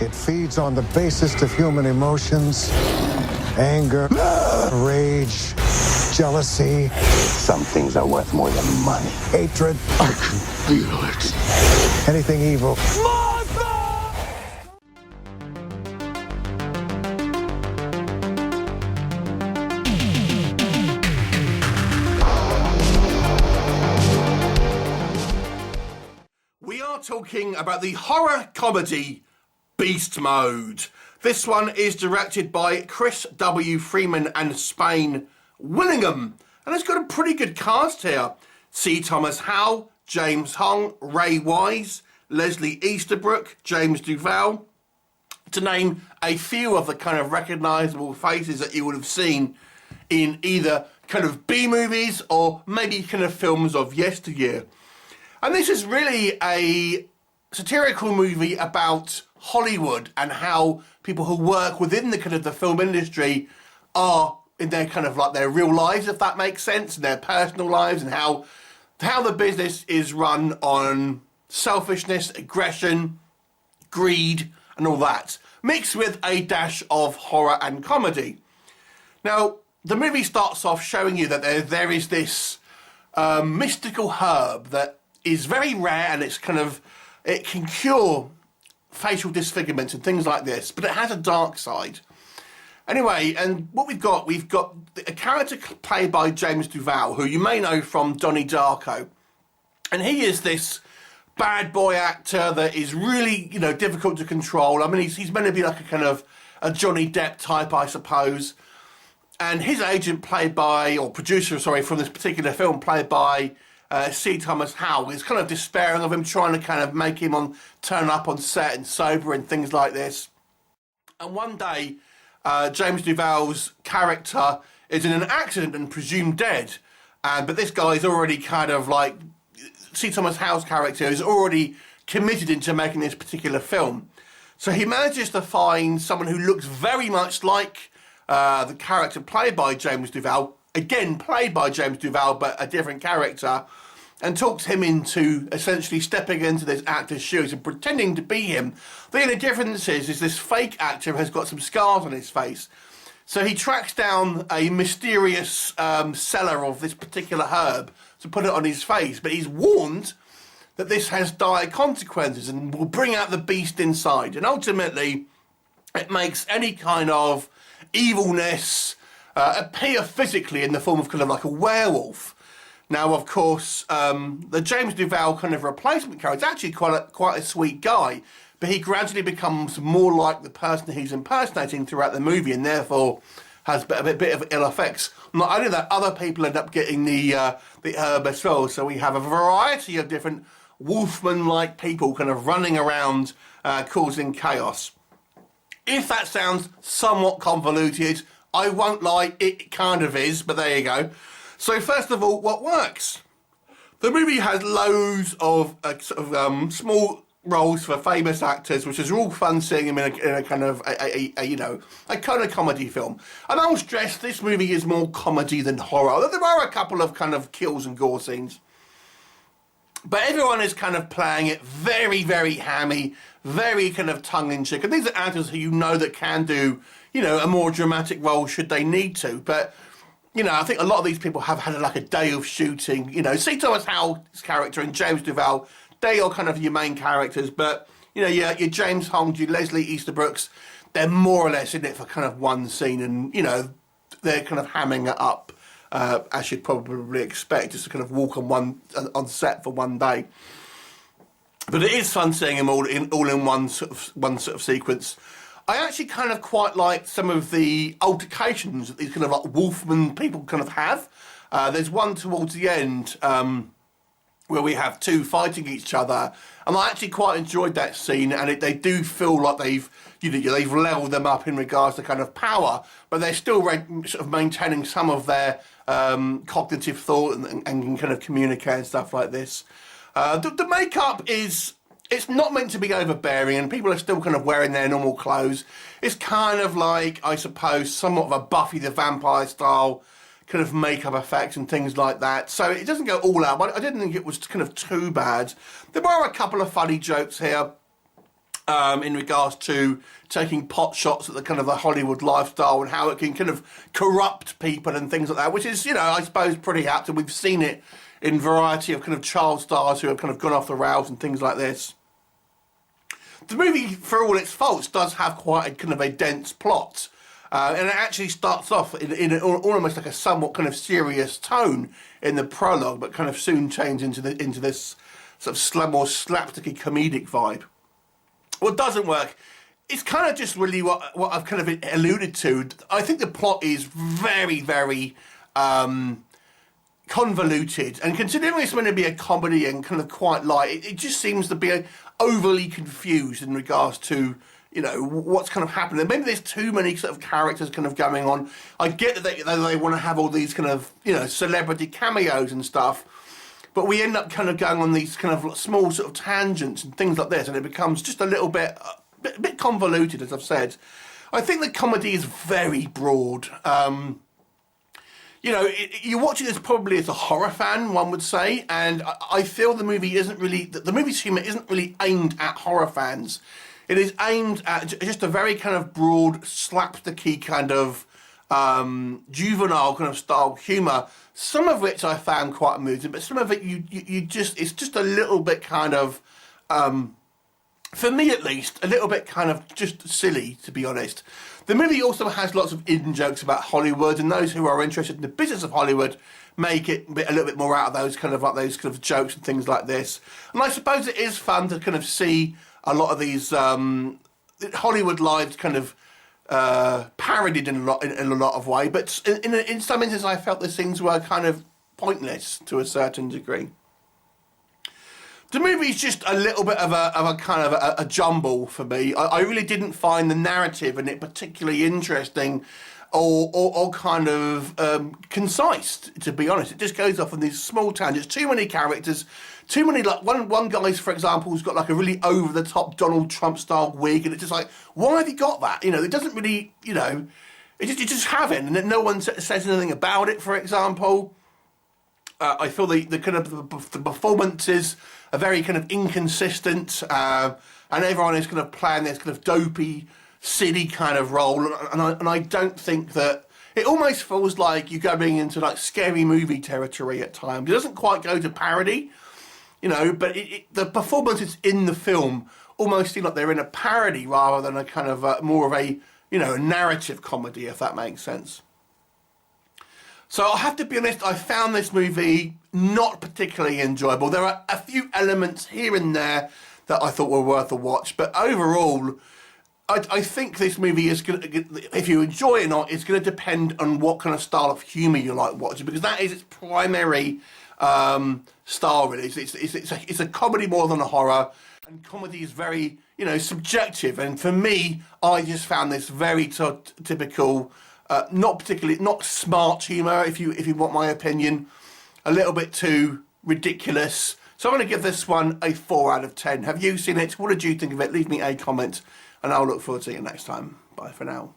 It feeds on the basest of human emotions: anger, rage, jealousy. Some things are worth more than money. Hatred. I can feel it. Anything evil. We are talking about the horror comedy Beast Mode. This one is directed by Chris W. Freeman and Spain Willingham, and it's got a pretty good cast here. C. Thomas Howell, James Hong, Ray Wise, Leslie Easterbrook, James Duval, to name a few of the kind of recognisable faces that you would have seen in either kind of B-movies or maybe kind of films of yesteryear. And this is really a satirical movie about Hollywood and how people who work within the kind of the film industry are in their kind of like their real lives, if that makes sense, and their personal lives, and how the business is run on selfishness, aggression, greed, and all that, mixed with a dash of horror and comedy. Now, the movie starts off showing you that there is this mystical herb that is very rare, and it can cure facial disfigurements and things like this, but it has a dark side. Anyway, and what we've got a character played by James Duval, who you may know from Donnie Darko, and he is this bad boy actor that is really, difficult to control. I mean, he's meant to be like a kind of a Johnny Depp type, I suppose. And his agent producer, from this particular film, played by C. Thomas Howell, is kind of despairing of him, trying to kind of make him turn up on set and sober and things like this. And one day, James Duval's character is in an accident and presumed dead. But this guy is already kind of like, C. Thomas Howell's character is already committed into making this particular film. So he manages to find someone who looks very much like the character played by James Duval, again played by James Duval but a different character, and talks him into essentially stepping into this actor's shoes and pretending to be him. The only difference is this fake actor has got some scars on his face. So he tracks down a mysterious seller of this particular herb to put it on his face, but he's warned that this has dire consequences and will bring out the beast inside. And ultimately, it makes any kind of evilness appear physically in the form of kind of like a werewolf. Now, of course, the James Duval kind of replacement character is actually quite a sweet guy, but he gradually becomes more like the person he's impersonating throughout the movie, and therefore has a bit of ill effects. Not only that, other people end up getting the herb as well, so we have a variety of different wolfman-like people kind of running around causing chaos. If that sounds somewhat convoluted, I won't lie, it kind of is, but there you go. So first of all, what works? The movie has loads of small roles for famous actors, which is all fun seeing him in a kind of a kind of comedy film. And I'll stress this movie is more comedy than horror. There are a couple of kind of kills and gore scenes, but everyone is kind of playing it very, very hammy, very kind of tongue-in-cheek. And these are actors who that can do, a more dramatic role should they need to. But, I think a lot of these people have had like a day of shooting. C. Thomas Howell's character and James Duval, they are kind of your main characters. But, your James Hong, your Leslie Easterbrooks, they're more or less in it for kind of one scene. And, they're kind of hamming it up, as you'd probably expect, just to kind of walk on set for one day. But it is fun seeing them all in one sort of sequence. I actually kind of quite like some of the altercations that these kind of like wolfman people kind of have. There's one towards the end where we have two fighting each other, and I actually quite enjoyed that scene. And they do feel like they've leveled them up in regards to kind of power, but they're still sort of maintaining some of their cognitive thought and kind of communicate and stuff like this. The makeup it's not meant to be overbearing, and people are still kind of wearing their normal clothes. It's kind of like, I suppose, somewhat of a Buffy the Vampire style kind of makeup effects and things like that. So it doesn't go all out, but I didn't think it was kind of too bad. There were a couple of funny jokes here. in regards to taking pot shots at the kind of the Hollywood lifestyle and how it can kind of corrupt people and things like that, which is, you know, I suppose pretty apt, and we've seen it in variety of kind of child stars who have kind of gone off the rails and things like this. The movie, for all its faults, does have quite a kind of a dense plot. And it actually starts off in almost like a somewhat kind of serious tone in the prologue, but kind of soon changes into this sort of more slapsticky comedic vibe. What doesn't work, it's kind of just really what I've kind of alluded to. I think the plot is very, very convoluted, and considering it's meant to be a comedy and kind of quite light, it just seems to be overly confused in regards to, you know, what's kind of happening. Maybe there's too many sort of characters kind of going on. I get that they want to have all these kind of, you know, celebrity cameos and stuff, but we end up kind of going on these kind of small sort of tangents and things like this, and it becomes just a little bit convoluted, as I've said. I think the comedy is very broad. You know, you're watching this probably as a horror fan, one would say, and I feel the movie the movie's humour isn't really aimed at horror fans. It is aimed at just a very kind of broad, slapsticky kind of juvenile kind of style humour. Some of which I found quite amusing, but some of it it's just a little bit kind of, for me at least, a little bit kind of just silly, to be honest. The movie also has lots of in-jokes about Hollywood, and those who are interested in the business of Hollywood make it a little bit more out of those kind of jokes and things like this. And I suppose it is fun to kind of see a lot of these Hollywood lives kind of parodied in a lot of way, but in some instances I felt the scenes were kind of pointless to a certain degree. The movie's just a little bit of a kind of a jumble for me. I really didn't find the narrative in it particularly interesting or kind of concise, to be honest. It just goes off on these small tangents. Too many characters, too many, like one guy's, for example, who's got like a really over-the-top Donald Trump-style wig, and it's just like, why have you got that? You know, it doesn't really, you know, you just have it, and then no one says anything about it, for example. I feel the kind of the performances are very kind of inconsistent, and everyone is kind of playing this kind of dopey, silly kind of role, and I don't think that it almost feels like you're going into like scary movie territory at times. It doesn't quite go to parody, you know, but the performances in the film almost seem like they're in a parody rather than a kind of more of a, you know, a narrative comedy, if that makes sense. So I have to be honest, I found this movie not particularly enjoyable. There are a few elements here and there that I thought were worth a watch, but overall, I think this movie is going to, if you enjoy it or not, it's going to depend on what kind of style of humour you like watching, because that is its primary style, really. It's a comedy more than a horror, and comedy is very, you know, subjective. And for me, I just found this very typical, not smart humour, if you want my opinion, a little bit too ridiculous. So I'm going to give this one a 4 out of 10. Have you seen it? What did you think of it? Leave me a comment, and I'll look forward to seeing you next time. Bye for now.